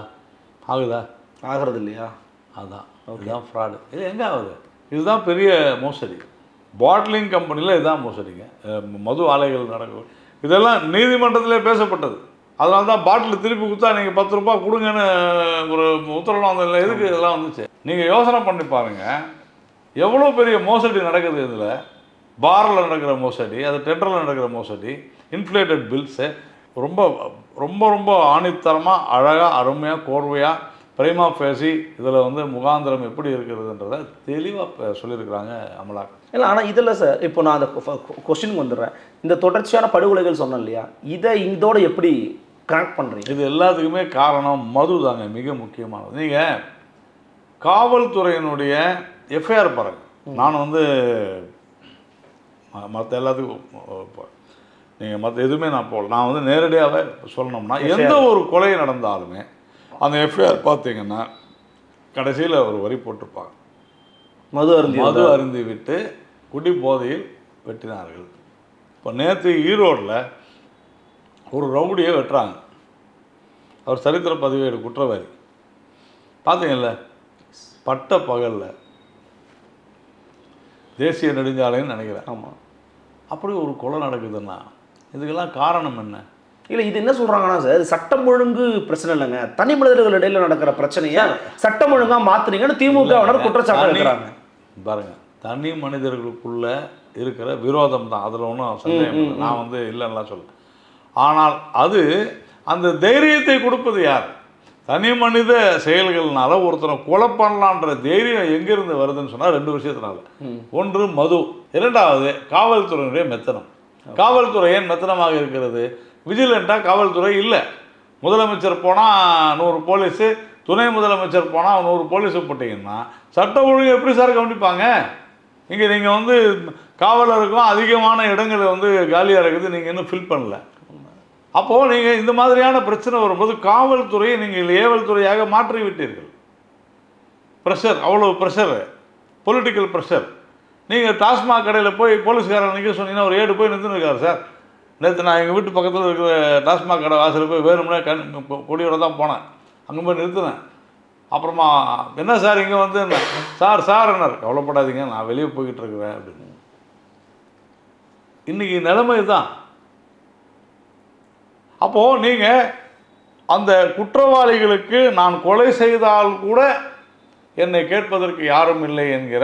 [SPEAKER 1] ஆகுதா?
[SPEAKER 2] ஆகிறது இல்லையா?
[SPEAKER 1] அதுதான் இதுதான் ஃப்ராடு. இது எங்கே ஆகுது? இதுதான் பெரிய மோசடி. பாட்லிங் கம்பெனியில் இதுதான் மோசடிங்க. மது ஆலைகள் நடக்கும், இதெல்லாம் நீதிமன்றத்திலே பேசப்பட்டது. அதனால தான் பாட்டில் திருப்பி கொடுத்தா நீங்கள் 10 ரூபாய் கொடுங்கன்னு ஒரு உத்தரவு வந்ததில்லை. எதுக்கு இதெல்லாம் வந்துச்சு? நீங்கள் யோசனை பண்ணி பாருங்கள், எவ்வளோ பெரிய மோசடி நடக்குது இதில். பாரில் நடக்கிற மோசடி, அது டெண்டரில் நடக்கிற மோசடி, இன்ஃப்ளேட்டட் பில்ஸு, ரொம்ப ரொம்ப ரொம்ப ஆணித்தரமாக அழகாக அருமையாக கோர்வையாக பிரைமா ஃபேசி இதில் வந்து முகாந்திரம் எப்படி இருக்கிறதுன்றதை தெளிவாக சொல்லியிருக்கிறாங்க அமலாக்கம்.
[SPEAKER 2] இல்லை, ஆனால் இதில் சார் இப்போ நான் அந்த கொஸ்டினுக்கு வந்துடுறேன். இந்த தொடர்ச்சியான படுகொலைகள் சொன்னேன் இல்லையா, இதோட எப்படி கனெக்ட் பண்ணுறீங்க?
[SPEAKER 1] இது எல்லாத்துக்குமே காரணம் மது தாங்க, மிக முக்கியமானது. நீங்கள் காவல்துறையினுடைய எஃப்ஐஆர் பாருங்க. நான் வந்து மற்ற எல்லாத்துக்கும் நீங்கள் மற்ற எதுவுமே நான் போகல, நான் வந்து நேரடியாகவே சொல்லணும்னா எந்த ஒரு கொலை நடந்தாலுமே அந்த எஃப்ஐஆர் பார்த்தீங்கன்னா கடைசியில் ஒரு வரி போட்டிருப்பாங்க, மது அருந்தி விட்டு குடி போதையில் வெட்டினார்கள். இப்போ நேற்று ஈரோடில் ஒரு ரவுடியை வெட்டுறாங்க, அவர் சரித்திர பதிவேடு குற்றவாளி. பார்த்தீங்கல்ல, பட்ட பகலில் தேசிய நெடுஞ்சாலைன்னு நினைக்கிறேன்.
[SPEAKER 2] ஆமாம்,
[SPEAKER 1] அப்படி ஒரு கொலை நடக்குதுன்னா இதுக்கெல்லாம் காரணம் என்ன?
[SPEAKER 2] இல்லை, இது என்ன சொல்கிறாங்கன்னா சார், சட்டம் ஒழுங்கு பிரச்சனை இல்லைங்க, தனி மனிதர்கள் இடையில நடக்கிற பிரச்சனையை சட்டம் ஒழுங்காக மாற்றுறீங்கன்னு திமுகவினர் குற்றச்சாட்டு வைக்கிறாங்க.
[SPEAKER 1] பாருங்க, தனி மனிதர்களுக்குள்ள இருக்கிற விரோதம் தான், அதில் ஒன்றும் சந்தேகம் இல்லை, நான் வந்து இல்லைன்னா சொல்ல. ஆனால் அது அந்த தைரியத்தை கொடுப்பது யார்? தனி மனித செயல்கள்னால ஒருத்தனை கொலை பண்ணலான்ற தைரியம் எங்கிருந்து வருதுன்னு சொன்னால் 2 விஷயத்தினால. ஒன்று மது, இரண்டாவது காவல்துறையினுடைய மெத்தனம். காவல்துறை ஏன் மெத்தனமாக இருக்கிறது? விஜிலண்ட்டாக காவல்துறை இல்லை. முதலமைச்சர் போனால் 100 போலீஸு, துணை முதலமைச்சர் போனால் 100 போலீஸு போட்டிங்கன்னா சட்ட ஒழுங்கு எப்படி சார் கவனிப்பாங்க? இங்கே நீங்கள் வந்து காவலருக்கும் அதிகமான இடங்களை வந்து காலியாக இருக்குது, நீங்கள் இன்னும் ஃபில் பண்ணல. அப்போது நீங்கள் இந்த மாதிரியான பிரச்சனை வரும்போது காவல்துறையை நீங்கள் ஏவல் துறையாக மாற்றி விட்டீர்கள். ப்ரெஷர், அவ்வளோ ப்ரெஷரு, பொலிட்டிக்கல் ப்ரெஷர். நீங்கள் டாஸ்மாக் கடையில் போய் போலீஸ்காரன் நிற்க சொன்னீங்கன்னா ஒரு 7 போய் நிறுத்துன்னு இருக்காரு சார். நேற்று நான் எங்கள் வீட்டு பக்கத்தில் இருக்கிற டாஸ்மாக் கடை வாசலில் போய் வேணும்னே கொடியோடு தான் போனேன், அங்கே போய் நிறுத்தினேன். அப்புறமா என்ன சார் இங்கே வந்து என்ன சார் என்ன, கவலைப்படாதீங்க நான் வெளியே போய்கிட்டு இருக்கிறேன் அப்படின்னு. இன்றைக்கி நிலைமை தான். அப்போது நீங்கள் அந்த குற்றவாளிகளுக்கு நான் கொலை செய்தால் கூட என்னை கேட்பதற்கு யாரும் இல்லை என்கிற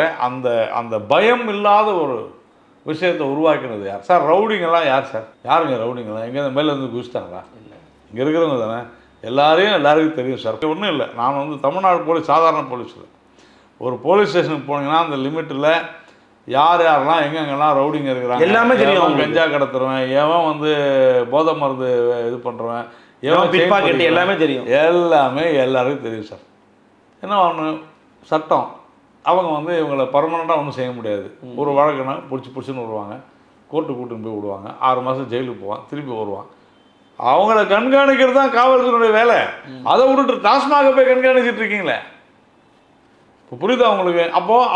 [SPEAKER 1] அந்த பயம் இல்லாத ஒரு விஷயத்தை உருவாக்கினது யார் சார்? ரவுடிங்கெல்லாம் யார் சார்? யாருங்க ரவுடிங்கெல்லாம்? எங்கே மேலே இருந்து குதிச்சிட்டாங்களா? இல்லை, இங்கே இருக்கிறவங்க தானே, எல்லாருக்கும் தெரியும் சார். ஒன்றும் இல்லை, நான் வந்து தமிழ்நாடு போலீஸ் சாதாரண போலீஸில் ஒரு போலீஸ் ஸ்டேஷனுக்கு போனீங்கன்னா அந்த லிமிட்டில் யாரெல்லாம் எங்கெங்கெல்லாம் ரவுடிங்க இருக்கிறாங்க எல்லாமே தெரியும். கஞ்சா கடத்துறவன், எவன் வந்து போதை மருந்து இது பண்ணுறவன், எவன் பிக்பாக்கெட் எல்லாமே தெரியும். எல்லாருக்கும் தெரியும் சார். என்ன ஒன்று சட்டம், அவங்க வந்து இவங்களை பர்மனெண்ட்டாக ஒன்றும் செய்ய முடியாது. ஒரு வழக்குனா பிடிச்சின்னு விடுவாங்க, கோர்ட்டு கூட்டுன்னு போய் விடுவாங்க, 6 மாதம் ஜெயிலுக்கு போவான், திருப்பி வருவான். அவங்கள கண்காணிக்கிறது தான் காவல்துறையுடைய வேலை. அதை விட்டுட்டு டாஸ்மாக போய் கண்காணிச்சிட்டு இருக்கீங்களே, இப்போ புரியுதா உங்களுக்கு? அப்போது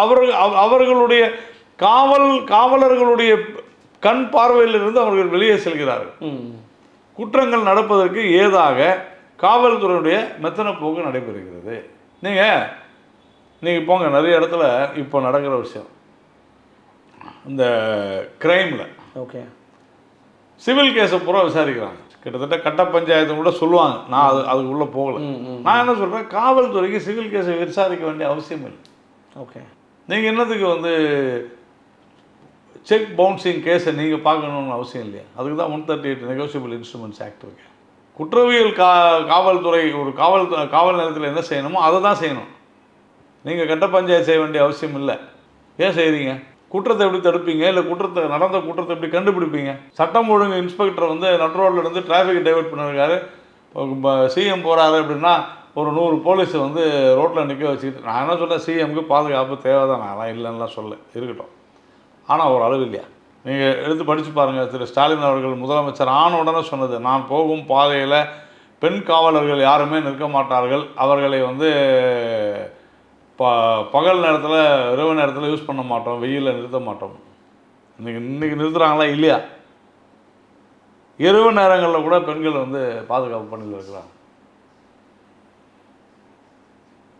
[SPEAKER 1] அவர்களுடைய காவலர்களுடைய கண் பார்வையிலிருந்து அவர்கள் வெளியே செல்கிறார்கள். குற்றங்கள் நடப்பதற்கு ஏதாக காவல்துறையுடைய மெத்தன போக்கு நடைபெறுகிறது. நீங்கள் போங்க, நிறைய இடத்துல இப்போ நடக்கிற விஷயம், இந்த கிரைமில்
[SPEAKER 2] ஓகே
[SPEAKER 1] சிவில் கேஸை பூரா விசாரிக்கிறாங்க. கிட்டத்தட்ட கட்ட பஞ்சாயத்து கூட சொல்லுவாங்க, நான் அதுக்கு உள்ளே போகலை. நான் என்ன சொல்கிறேன், காவல்துறைக்கு சிவில் கேஸை விசாரிக்க வேண்டிய அவசியம் இல்லை.
[SPEAKER 2] ஓகே,
[SPEAKER 1] நீங்கள் என்னத்துக்கு வந்து செக் பவுன்சிங் கேஸை நீங்கள் பார்க்கணுன்னு அவசியம் இல்லையா? அதுக்கு தான் 138 நெகோசியபிள் இன்ஸ்ட்ருமெண்ட்ஸ் ஆக்ட் இருக்கு. குற்றவியல் காவல்துறை ஒரு காவல் நிலையத்தில் என்ன செய்யணுமோ அதை தான் செய்யணும். நீங்கள் கட்ட பஞ்சாயத்து செய்ய வேண்டிய அவசியம் இல்லை. ஏன் செய்கிறீங்க? குற்றத்தை எப்படி தடுப்பீங்க? இல்லை நடந்த குற்றத்தை எப்படி கண்டுபிடிப்பீங்க? சட்டம் ஒழுங்கு இன்ஸ்பெக்டர் வந்து நட்ரோடில் இருந்து டிராஃபிக் டைவர்ட் பண்ணிருக்காரு, சிஎம் போகிறாரு அப்படின்னா ஒரு 100 போலீஸை வந்து ரோட்டில் நிற்க வச்சுக்கிட்டு, நான் என்ன சொல்கிறேன், சிஎம்க்கு பாதுகாப்பு தேவை தான், நான் இல்லைன்னா சொல்ல இருக்கட்டும். ஆனால் ஒரு அளவு இல்லையா? நீங்கள் எடுத்து படித்து பாருங்கள். திரு ஸ்டாலின் அவர்கள் முதலமைச்சர் ஆன உடனே சொன்னது, நான் போகும் பாதையில் பெண் காவலர்கள் யாருமே நிற்க மாட்டார்கள், அவர்களை வந்து பகல் நேரத்தில் இரவு நேரத்தில் யூஸ் பண்ண மாட்டோம், வெயிலில் நிறுத்த மாட்டோம். இன்னைக்கு நிறுத்துகிறாங்களா இல்லையா? இரவு நேரங்களில் கூட பெண்கள் வந்து பாதுகாப்பு பணியில் இருக்கிறாங்க.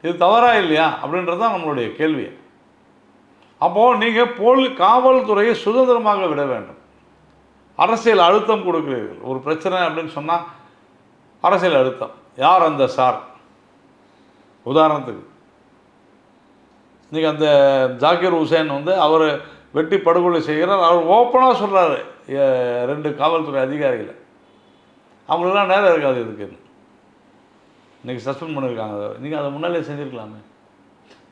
[SPEAKER 1] இது தவறா இல்லையா அப்படின்றது தான் நம்மளுடைய கேள்வி. அப்போது நீங்கள் காவல்துறையை சுதந்திரமாக விட வேண்டும். அரசியல் அழுத்தம் கொடுக்கிறீர்கள். ஒரு பிரச்சனை அப்படின்னு சொன்னால் அரசியல் அழுத்தம். யார் அந்த சார்? உதாரணத்துக்கு இன்றைக்கி அந்த ஜாக்கிர் ஹுசேன் வந்து அவர் வெட்டி படுகொலை செய்கிறார். அவர் ஓப்பனாக சொல்கிறாரு 2 காவல்துறை அதிகாரிகளை. அவங்களெல்லாம் நேரம் இருக்காது இதுக்குன்னு. இன்றைக்கி சஸ்பெண்ட் பண்ணியிருக்காங்க. நீங்கள் அதை முன்னாலே செஞ்சுருக்கலாமே.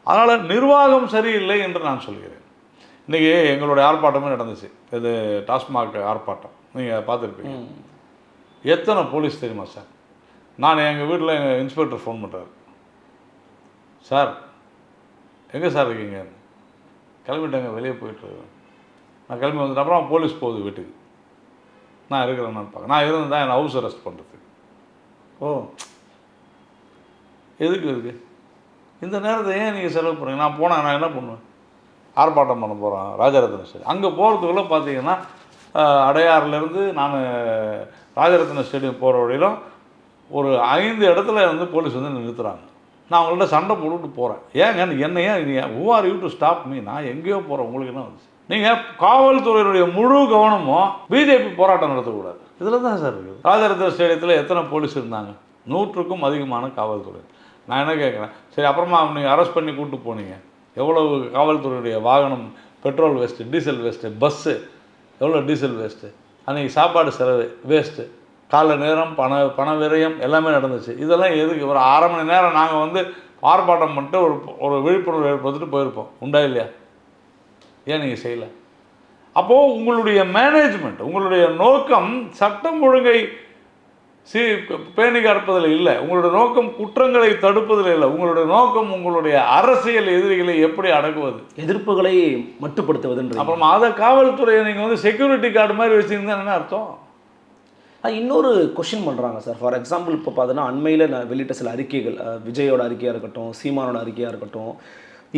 [SPEAKER 1] அதனால் நிர்வாகம் சரியில்லை என்று நான் சொல்கிறேன். இன்றைக்கி எங்களுடைய ஆர்ப்பாட்டமே நடந்துச்சு. இது டாஸ்மாக் ஆர்ப்பாட்டம். நீங்கள் பார்த்துருப்பீங்க. எத்தனை போலீஸ் தெரியுமா சார்? நான் எங்கள் வீட்டில் எங்கள் இன்ஸ்பெக்டர் ஃபோன் பண்ணுறாரு. சார் எங்கே சார் இருக்கீங்க? கிளம்பிட்டேங்க, வெளியே போயிட்டுருக்கேன். நான் கிளம்பி வந்துட்டு அப்புறம் போலீஸ் போகுது வீட்டுக்கு. நான் இருக்கிறேன்னு பார்க்க. நான் இருந்தேன் என்னை ஹவுஸ் அரெஸ்ட் பண்ணுறதுக்கு. ஓ, எதுக்கு இந்த நேரத்தை ஏன் நீங்கள் செலவு பண்ணுறீங்க? நான் போனேன், நான் என்ன பண்ணுவேன்? ஆர்ப்பாட்டம் பண்ண போகிறேன் ராஜரத்ன ஸ்டேடியம். அங்கே போகிறதுக்குள்ளே பார்த்தீங்கன்னா அடையாறுலேருந்து நான் ராஜரத்ன ஸ்டேடியம் போகிற வழியிலும் ஒரு 5 இடத்துல வந்து போலீஸ் வந்து நிறுத்துகிறாங்க. நான் அவங்கள்ட்ட சண்டை போட்டுட்டு போகிறேன். ஏங்க என்னையா who are you to stop me? நான் எங்கேயோ போகிறேன், உங்களுக்கு என்ன வந்துச்சு? நீங்கள் காவல்துறையினுடைய முழு கவனமும் பிஜேபி போராட்டம் நடத்தக்கூடாது. இதில் தான் சார் இருக்குது. ராஜரத்ன ஸ்டேடியத்தில் எத்தனை போலீஸ் இருந்தாங்க? 100க்கும் அதிகமான காவல்துறை. நான் என்ன கேட்குறேன், சரி அப்புறமா நீங்கள் அரெஸ்ட் பண்ணி கூப்பிட்டு போனீங்க. எவ்வளவு காவல்துறையுடைய வாகனம், petrol waste, diesel waste, bus எவ்வளோ டீசல் வேஸ்ட்டு, அன்றைக்கி சாப்பாடு செலவு வேஸ்ட்டு, கால நேரம் பண விரயம் எல்லாமே நடந்துச்சு. இதெல்லாம் எதுக்கு? ஒரு 1/2 மணி நேரம் நாங்கள் வந்து ஆர்ப்பாட்டம் பண்ணிட்டு ஒரு விழிப்புணர்வு ஏற்படுத்திட்டு போயிருப்போம். உண்டா இல்லையா? ஏன் நீங்கள் செய்யலை? அப்போது உங்களுடைய மேனேஜ்மெண்ட், உங்களுடைய நோக்கம் சட்டம் ஒழுங்கை பேணி காப்பதில் இல்லை. உங்களுடைய நோக்கம் குற்றங்களை தடுப்பதில் இல்லை. உங்களுடைய நோக்கம் உங்களுடைய அரசியல் எதிரிகளை எப்படி அடக்குவது,
[SPEAKER 2] எதிர்ப்புகளை மட்டுப்படுத்துவதுன்ற.
[SPEAKER 1] அப்புறமா அதை காவல்துறையை நீங்கள் வந்து செக்யூரிட்டி கார்டு மாதிரி வச்சுருந்தா என்ன அர்த்தம்?
[SPEAKER 2] இன்னொரு கொஷின் பண்ணுறாங்க சார். ஃபார் எக்ஸாம்பிள் இப்போ பார்த்தீங்கன்னா அண்மையில் நான் வெளியிட்ட சில அறிக்கைகள், விஜயோட அறிக்கையாக இருக்கட்டும், சீமானோட அறிக்கையாக இருக்கட்டும்,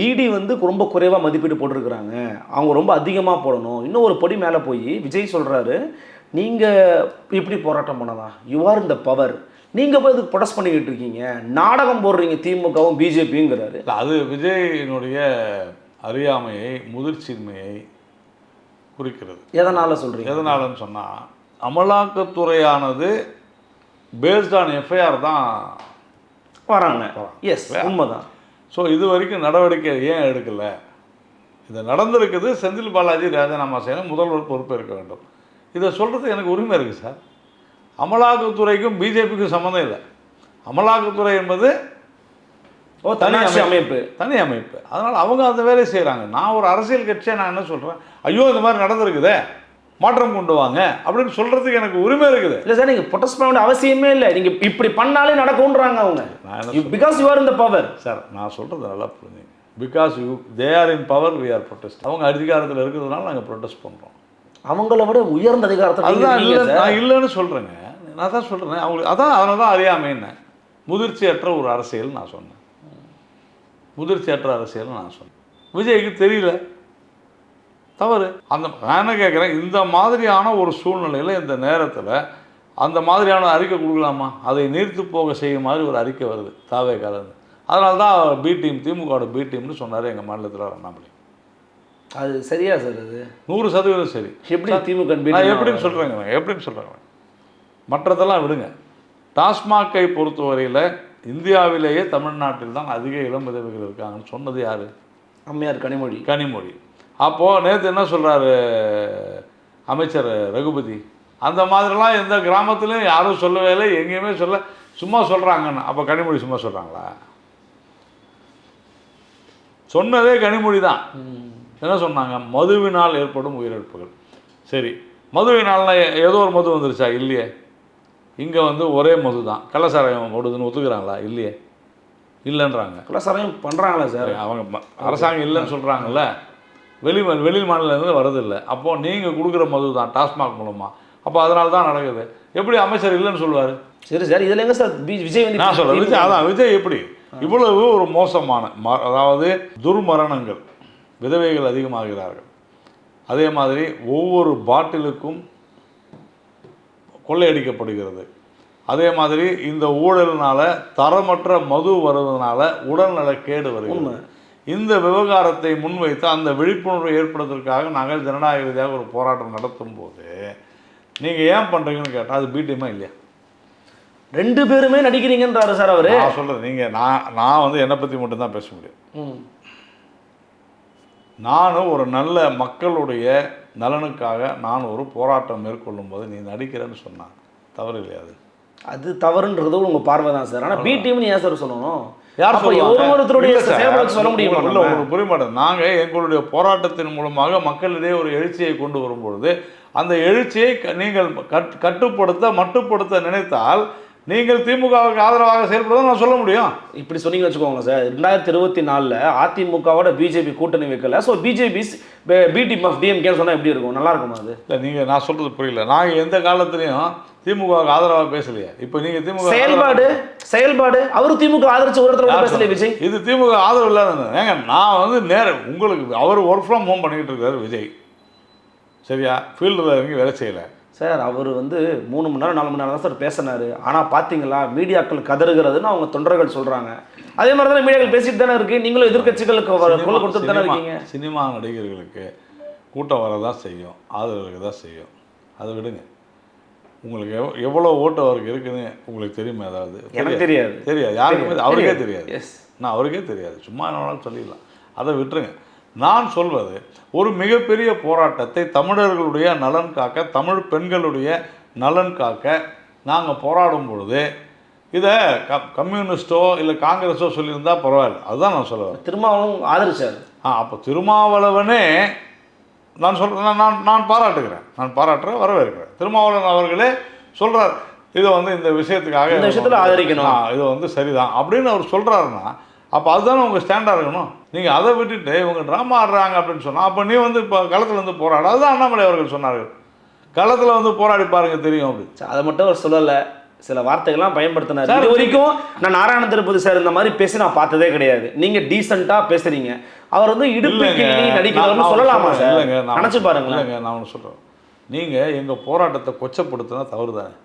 [SPEAKER 2] இடி வந்து ரொம்ப குறைவாக மதிப்பீடு போட்டிருக்கிறாங்க, அவங்க ரொம்ப அதிகமாக போடணும். இன்னும் ஒரு படி மேலே போய் விஜய் சொல்கிறாரு, நீங்கள் இப்படி போராட்டம் பண்ணலாம், யூ ஆர் இந்த பவர், நீங்கள் போய் இதுக்கு ப்ரொடெஸ்ட் பண்ணிக்கிட்டு இருக்கீங்க, நாடகம் போடுறீங்க திமுகவும் பிஜேபிங்கிறாரு.
[SPEAKER 1] அது விஜயினுடைய அறியாமையை, முதிர்ச்சியின்மையை குறிக்கிறது.
[SPEAKER 2] எதனால் சொல்கிறீங்க?
[SPEAKER 1] எதனாலன்னு சொன்னால், அமலாக்கத்துறையானது பேஸ்ட் ஆன் எஃப்ஐஆர் தான்
[SPEAKER 2] வராங்க. எஸ், உண்மைதான்.
[SPEAKER 1] ஸோ இது வரைக்கும் நடவடிக்கை ஏன் எடுக்கலை? இது நடந்திருக்குது. செந்தில் பாலாஜி ராஜினாமா செய்யணும், முதல்வர் பொறுப்பேற்க வேண்டும். இதை சொல்கிறது எனக்கு உரிமை இருக்குது சார். அமலாக்கத்துறைக்கும் பிஜேபிக்கும் சம்மந்தம் இல்லை. அமலாக்கத்துறை என்பது தனி அமைப்பு. அதனால் அவங்க அந்த வேலையை செய்கிறாங்க. நான் ஒரு அரசியல் கட்சியை நான் என்ன சொல்கிறேன், ஐயோ இந்த மாதிரி நடந்திருக்குதே, மாற்றம் கொண்டு வாங்க அப்படின்னு சொல்கிறதுக்கு எனக்கு உரிமை இருக்குது.
[SPEAKER 2] இல்லை சார், நீங்கள் ப்ரொடெஸ்ட் பண்ண வேண்டிய அவசியமே இல்லை. நீங்கள் இப்படி பண்ணாலே நடக்கும்ன்றாங்க அவங்க. Because you are in the power.
[SPEAKER 1] Sir நான் சொல்கிறது நல்லா புரிஞ்சுங்க. Because they are in power, we are protest. அவங்க அதிகாரத்தில் இருக்கிறதுனால நாங்கள் ப்ரொடெஸ்ட் பண்ணுறோம்.
[SPEAKER 2] அவங்கள விட உயர்ந்த அதிகாரத்தில்
[SPEAKER 1] அதுதான் இல்லை, நான் இல்லைன்னு சொல்கிறேங்க. நான் தான் சொல்கிறேன் அவங்களுக்கு. அதனால தான் அறியாமைன்னு முதிர்ச்சியற்ற ஒரு அரசியல் நான் சொன்னேன். முதிர்ச்சியற்ற அரசியல் நான் சொன்னேன். விஜய்க்கு தெரியல, தவறு. நான் என்ன கேட்குறேன், இந்த மாதிரியான ஒரு சூழ்நிலையில் இந்த நேரத்தில் அந்த மாதிரியான அறிக்கை கொடுக்கலாமா? அதை நீர்த்து போக செய்யும் மாதிரி ஒரு அறிக்கை வருது தாவே கலந்து. அதனால தான் பி டீம், திமுகவோட பி டீம்னு சொன்னார் எங்கள் மாநிலத்தில் அண்ணாமலை.
[SPEAKER 2] அது சரியா சார்? அது
[SPEAKER 1] 100% சரி.
[SPEAKER 2] எப்படி திமுக
[SPEAKER 1] எப்படின்னு சொல்கிறாங்க? மற்றதெல்லாம் விடுங்க. டாஸ்மாகை பொறுத்தவரையில் இந்தியாவிலேயே தமிழ்நாட்டில் தான் அதிக இளம் விதவைகள் இருக்காங்கன்னு சொன்னது யார்?
[SPEAKER 2] அம்மையார்
[SPEAKER 1] கனிமொழி. அப்போது நேற்று என்ன சொல்கிறாரு அமைச்சர் ரகுபதி, அந்த மாதிரிலாம் எந்த கிராமத்துலையும் யாரும் சொல்லவே இல்லை, எங்கேயுமே சொல்ல, சும்மா சொல்கிறாங்கன்னு. அப்போ கனிமொழி சும்மா சொல்கிறாங்களா? சொன்னதே கனிமொழி தான். என்ன சொன்னாங்க? மதுவினால் ஏற்படும் உயிரிழப்புகள். சரி, மதுவினால்னா ஏதோ ஒரு மது வந்துருச்சா? இல்லையே. இங்கே வந்து ஒரே மது தான். கள்ளசாராயம் ஓடுதுன்னு ஒத்துக்கிறாங்களா? இல்லையே, இல்லைன்றாங்க.
[SPEAKER 2] கள்ளசாராயம் பண்ணுறாங்களா சார்?
[SPEAKER 1] அவங்க அரசாங்கம் இல்லைன்னு சொல்கிறாங்கல்ல. வெளி மாநிலங்கள் வரதில்லை. அப்போது நீங்கள் கொடுக்குற மது தான் டாஸ்மாக் மூலமாக. அப்போ அதனால தான் நடக்குது. எப்படி அமைச்சர் இல்லைன்னு சொல்லுவார்?
[SPEAKER 2] சரி சார், இதில் எங்கே சார் விஜய் வந்து?
[SPEAKER 1] நான் சொல்கிறேன், விஜய் அதான் விஜய் எப்படி இவ்வளவு ஒரு மோசமான அதாவது துர்மரணங்கள், விதவைகள் அதிகமாகிறார்கள். அதே மாதிரி ஒவ்வொரு பாட்டிலுக்கும் கொள்ளையடிக்கப்படுகிறது. அதே மாதிரி இந்த ஊழலினால தரமற்ற மது வருவதனால உடல்நலக்கேடு வருகிறது. இந்த விவகாரத்தை முன்வைத்து அந்த விழிப்புணர்வை ஏற்படுத்துவதற்காக நாங்கள் ஜனநாயக ரீதியாக ஒரு போராட்டம் நடத்தும் போது நீங்கள் ஏன் பண்ணுறீங்கன்னு கேட்டால் அது பீட்டியமாக இல்லையா?
[SPEAKER 2] 2 பேருமே நடிக்கிறீங்கன்றாரு சார் அவரு.
[SPEAKER 1] நான் சொல்கிறேன், நீங்கள் நான் வந்து என்னை பற்றி மட்டும்தான் பேச முடியும். நானும் ஒரு நல்ல மக்களுடைய நலனுக்காக நான் ஒரு போராட்டம் மேற்கொள்ளும் போது நீ நடிக்கிறேன்னு சொன்னான், தவறு இல்லையா? அது
[SPEAKER 2] தவறுன்றது உங்க பார்வை தான் சார். ஆனால் பி டீம்னு ஏன் சார் சொல்லணும்?
[SPEAKER 1] யார்
[SPEAKER 2] ஒருவருடைய சொல்ல முடியுமா?
[SPEAKER 1] உங்களுக்கு புரிய மாட்டேன். நாங்கள் எங்களுடைய போராட்டத்தின் மூலமாக மக்களிடையே ஒரு எழுச்சியை கொண்டு வரும்பொழுது அந்த எழுச்சியை நீங்கள் மட்டுப்படுத்த நினைத்தால் நீங்கள் திமுகவுக்கு ஆதரவாக செயல்படுவதை நான் சொல்ல முடியும்.
[SPEAKER 2] இப்படி சொன்னீங்கன்னு வச்சுக்கோங்க சார், 2024 அதிமுகவோட பிஜேபி கூட்டணி வைக்கல. So BJP B team of டிஎம்கேன்னு சொன்னால் எப்படி இருக்கும்? நல்லா இருக்குமா அது?
[SPEAKER 1] இல்லை, நீங்கள் நான் சொல்கிறது புரியல. நாங்கள் எந்த காலத்துலையும் திமுகவுக்கு ஆதரவாக பேசலையே. இப்போ நீங்கள் திமுக
[SPEAKER 2] செயல்பாடு அவர் திமுக ஆதரிச்சு ஒருத்தர் பேசலையே விஜய்.
[SPEAKER 1] இது திமுக ஆதரவு இல்லாத ஏங்க. நான் வந்து உங்களுக்கு அவர் ஒர்க் ஃப்ரம் ஹோம் பண்ணிக்கிட்டு இருக்காரு விஜய், சரியா? ஃபீல்டில் இறங்கி வேலை செய்யலை
[SPEAKER 2] சார். அவர் வந்து 3 மணி நேரம் 4 மணி நேரம் தான் சார் பேசினார். ஆனால் பார்த்தீங்களா, மீடியாக்கள் கதறுகிறதுன்னு அவங்க தொண்டர்கள் சொல்கிறாங்க. அதே மாதிரி தான் மீடியாக்கள் பேசிட்டு தானே இருக்குது. நீங்களும் எதிர்கட்சிகளுக்கு குரல் கொடுத்துட்டு தானே இருக்கீங்க.
[SPEAKER 1] சினிமா நடிகர்களுக்கு கூட்டம் வரதான் செய்யும், ஆதரவு தான் செய்யும். அதை விடுங்க. உங்களுக்கு எவ்வளோ ஓட்டு அவருக்கு இருக்குன்னு உங்களுக்கு தெரியுமா? அதாவது
[SPEAKER 2] எனக்கு தெரியாது
[SPEAKER 1] யாருக்குமே அவருக்கே தெரியாது. நான் அவருக்கே தெரியாது, சும்மா என்னாலும் சொல்லிடலாம். அதை விட்டுருங்க. நான் சொல்வது, ஒரு மிகப்பெரிய போராட்டத்தை தமிழர்களுடைய நலன் காக்க, தமிழ் பெண்களுடைய நலன் காக்க நாங்கள் போராடும் பொழுது இதை கம்யூனிஸ்டோ இல்லை காங்கிரஸோ சொல்லியிருந்தா பரவாயில்ல. அதுதான் நான் சொல்லுவேன்.
[SPEAKER 2] திருமாவளவன் ஆதரிச்சார்.
[SPEAKER 1] அப்போ திருமாவளவனே நான் சொல்கிறேன், நான் பாராட்டுறேன், வரவேற்கிறேன். திருமாவளவன் அவர்களே சொல்கிறார், இதை வந்து இந்த விஷயத்துக்காக
[SPEAKER 2] இந்த விஷயத்தில் ஆதரிக்கணும்,
[SPEAKER 1] இது வந்து சரிதான் அப்படின்னு அவர் சொல்கிறாருன்னா அப்போ அதுதானே உங்கள் ஸ்டாண்டாக இருக்கணும். நீங்கள் அதை விட்டுட்டு இவங்க ட்ராமா ஆடுறாங்க அப்படின்னு சொன்னால் அப்போ நீ வந்து இப்போ களத்தில் வந்து போராட. அதுதான் அண்ணாமலை அவர்கள் சொன்னார்கள், களத்தில் வந்து போராடி பாருங்க தெரியும் அப்படி.
[SPEAKER 2] அதை மட்டும் அவர் சொல்லலை, சில வார்த்தைகள்லாம் பயன்படுத்தினார். இது வரைக்கும் நான் நாராயண திருப்பதி சார் இந்த மாதிரி பேசி நான் பார்த்ததே கிடையாது. நீங்கள் டீசெண்டாக பேசுகிறீங்க. அவர் வந்து இடுப்பு நடிக்கிறவர்னு சொல்லலாமா சார்? இல்லைங்க, நினச்சி பாருங்களேன்.
[SPEAKER 1] இல்லைங்க, நான் ஒன்று சொல்கிறேன். நீங்கள் எங்கள் போராட்டத்தை கொச்சப்படுத்தினா தவறு தானே.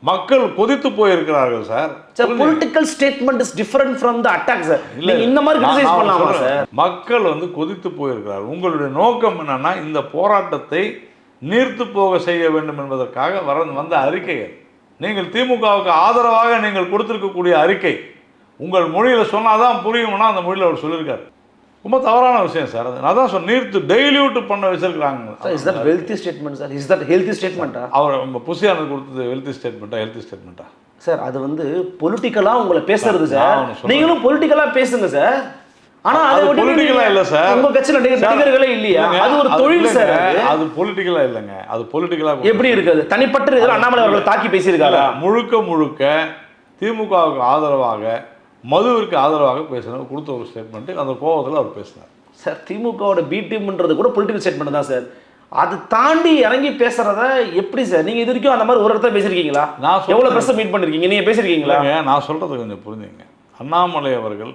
[SPEAKER 1] மக்கள் கொதித்து போயிருக்கிறார்கள் sir.
[SPEAKER 2] Political statement is different from the attack sir. இல்ல இந்த மாதிரி கிரிட்டிசைஸ் பண்ணலாமா சார்?
[SPEAKER 1] மக்கள் வந்து கொதித்து போயிருக்கிறார்கள். உங்களுடைய நோக்கம் என்னன்னா இந்த போராட்டத்தை நீர்த்து போக செய்ய வேண்டும் என்பதற்காக வந்த அறிக்கைகள், நீங்கள் திமுகவுக்கு ஆதரவாக நீங்கள் கொடுத்திருக்கக்கூடிய அறிக்கை உங்கள் மொழியில் சொன்னாதான் புரியும்னா அந்த மொழியில் அவர் சொல்லியிருக்காரு. ரொம்ப தவறான விஷயம் சார். அதான் சொன்ன நீர்த்து டைல்யூட் பண்ண வச்சிருக்காங்க.
[SPEAKER 2] Is that wealthy statement sir? Is that healthy ஸ்டேட்மெண்ட்டா?
[SPEAKER 1] அவர் நம்ம புசியானது கொடுத்தது வெல்தி ஸ்டேட்மெண்ட்டா
[SPEAKER 2] சார்? அது வந்து பொலிட்டிக்கலாக உங்களை பேசுறது சார். நீங்களும் பொலிட்டிக்கலாக பேசுங்க சார். ஆனா அது பொலிட்டிக்கலா இல்ல சார். உங்க கட்சியில நடிகர்களே இல்லையா? அது ஒரு தொழில் சார்.
[SPEAKER 1] அது பொலிட்டிக்கலா இல்லங்க. அது பொலிட்டிக்கலா
[SPEAKER 2] எப்படி இருக்குது? தனிப்பட்ட இதில் அண்ணாமலை அவர்கள் தாக்கி பேசியிருக்காரு.
[SPEAKER 1] முழுக்க திமுகவுக்கு ஆதரவாக, மதுவிற்கு ஆதரவாக பேசினார், கொடுத்த ஒரு ஸ்டேட்மெண்ட். அந்த கோபத்தில் அவர் பேசினார்
[SPEAKER 2] சார். திமுகவோட பி டீம்ன்றது கூட பொலிட்டிக்கல் ஸ்டேட்மெண்ட் தான் சார். அது தாண்டி இறங்கி பேசுறத எப்படி சார்? நீங்க இது வரைக்கும் அந்த மாதிரி ஒரு இடத்துல பேசியிருக்கீங்களா? நான் எவ்வளவு பிரஸ் மீட் பண்ணிருக்கீங்க, நீங்க பேசியிருக்கீங்களா?
[SPEAKER 1] நான் சொல்றது கொஞ்சம் புரிஞ்சுங்க. அண்ணாமலை அவர்கள்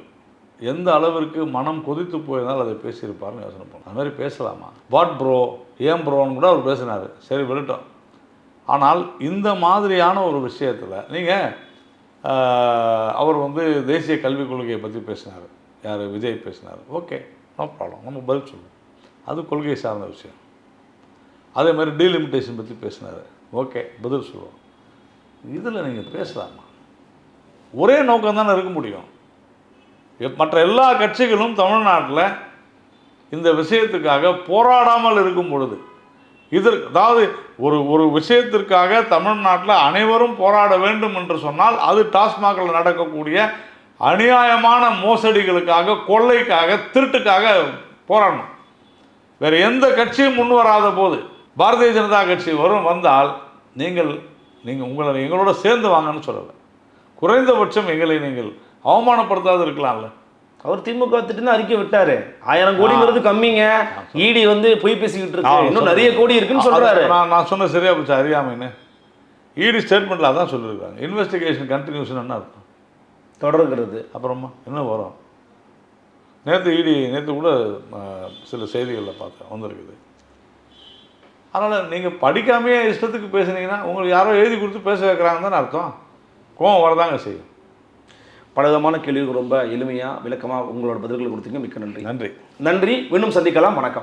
[SPEAKER 1] எந்த அளவிற்கு மனம் கொதித்து போயிருந்தால் அதை பேசியிருப்பார்னு யோசனை பண்ணோம். அது மாதிரி பேசலாமா? வாட் ப்ரோ, ஏன் ப்ரோன்னு கூட அவர் பேசினார். சரி, விடட்டும். ஆனால் இந்த மாதிரியான ஒரு விஷயத்தில் நீங்கள் அவர் வந்து தேசிய கல்விக் கொள்கையை பற்றி பேசினார். யார்? விஜய் பேசினார். ஓகே, நோ ப்ராப்ளம், நம்ம பதில் சொல்லுவோம். அது கொள்கை சார்ந்த விஷயம். அதே மாதிரி டீலிமிட்டேஷன் பற்றி பேசினார். ஓகே, பதில் சொல்லுவோம். இதில் நீங்கள் பேசலாமா? ஒரே நோக்கம் தானே இருக்க முடியும். மற்ற எல்லா கட்சிகளும் தமிழ்நாட்டில் இந்த விஷயத்துக்காக போராடாமல் இருக்கும் பொழுது, அதாவது ஒரு விஷயத்திற்காக தமிழ்நாட்டில் அனைவரும் போராட வேண்டும் என்று சொன்னால் அது டாஸ்மாகில் நடக்கக்கூடிய அநியாயமான மோசடிகளுக்காக, கொள்ளைக்காக, திருட்டுக்காக போராடணும். வேறு எந்த கட்சியும் முன் வராத போது பாரதிய ஜனதா கட்சி வந்தால் நீங்கள் எங்களோட சேர்ந்து வாங்கன்னு சொல்லலை. குறைந்தபட்சம் எங்களை நீங்கள் அவமானப்படுத்தாது இருக்கலாம்ல.
[SPEAKER 2] அவர் திமுக திட்டுன்னு அறிக்கை விட்டாரு. 1000 கோடிங்கிறது கம்மிங்க, ஈடி வந்து பொய் பேசிக்கிட்டு இருக்கு, இன்னும் நிறைய கோடி இருக்குன்னு சொல்றாரு.
[SPEAKER 1] நான் சொன்ன சரியா போச்சு, அறியாமைன்னு. ஈடி ஸ்டேட்மெண்ட்ல அதான் சொல்லியிருக்காங்க. இன்வெஸ்டிகேஷன் கண்டினியூஷன் என்ன இருக்கும்?
[SPEAKER 2] தொடர்கிறது.
[SPEAKER 1] அப்புறமா என்ன வரும்? நேற்று கூட சில செய்திகளில் பார்த்தேன், வந்திருக்குது. அதனால் நீங்கள் படிக்காமையே இஷ்டத்துக்கு பேசுனீங்கன்னா உங்களுக்கு யாரோ எழுதி கொடுத்து பேச வைக்கிறாங்கன்னு தானே அர்த்தம். கோவம் வரதாங்க செய்யும்.
[SPEAKER 2] பலவிதமான கேள்விகளுக்கு ரொம்ப எளிமையாக விளக்கமாக உங்களோட பதில்களை கொடுத்தீங்க. மிக்க நன்றி.
[SPEAKER 1] நன்றி.
[SPEAKER 2] நன்றி. மீண்டும் சந்திக்கலாம். வணக்கம்.